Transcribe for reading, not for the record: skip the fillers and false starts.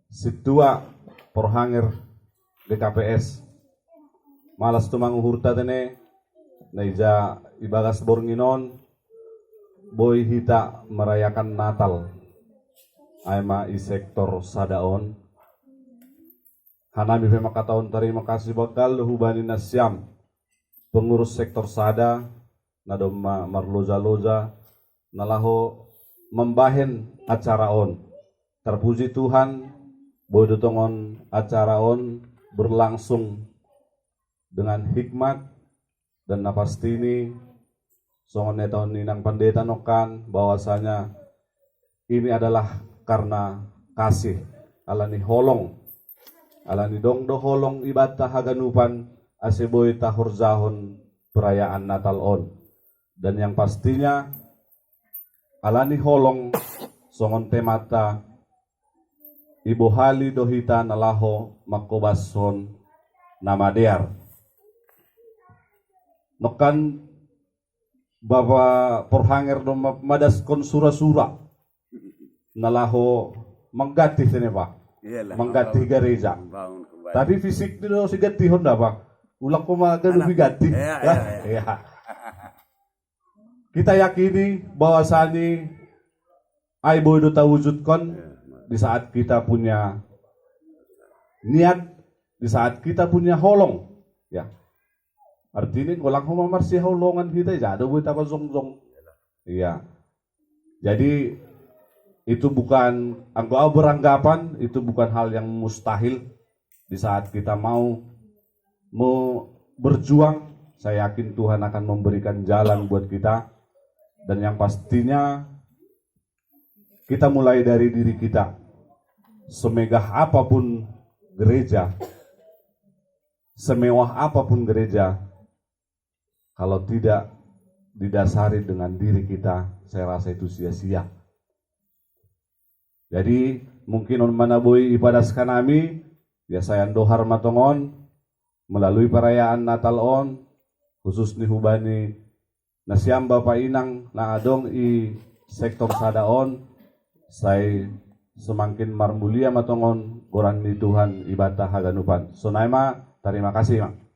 situa porhanger DKPS malas tumang uhurta tene naija ibagas bornginon boy hita merayakan Natal aima i sektor sadaon hanami pe makataon terima kasih bakal hubani nasyam pengurus sektor sada nadoma marloza-loza nalaho membahen acara on. Terpuji Tuhan boy dotongon acara on berlangsung dengan hikmat dan napastini songon tahun ninang pendeta nokan bahwasanya ini adalah karena kasih alani holong alani dongdo holong ibadah haganupan aseboy tahur zahon perayaan Natal on. Dan yang pastinya alani holong songon temata ibu hali dohita nalaho makobason nama dear nokan Bapak porhanger do madas kon sura-sura nalaho mengganti sini Pak. Mengganti gereja. Tapi fisik itu si ganti Honda Pak. Ulang koma ganu ganti. Ya. Kita yakini bahwasanya ai boy do tawujudkan di saat kita punya niat, di saat kita punya holong, ya. Artinya golang homa marsi holongan kita jado boy taka zong-zong. Iya. Jadi itu bukan anggo beranggapan, itu bukan hal yang mustahil di saat kita mau berjuang. Saya yakin Tuhan akan memberikan jalan buat kita. Dan yang pastinya kita mulai dari diri kita. Semegah apapun gereja, semewah apapun gereja, kalau tidak didasari dengan diri kita, saya rasa itu sia-sia. Jadi mungkin on manaboy ibadah kanami, ya saya dohar matongon melalui perayaan Natal on, khusus ni hubani nasyam Bapak Inang na adong i sektor sadaon, saya semakin marmulia matongon goran ni Tuhan ibadah haganupan. So naima, terima kasih Mang.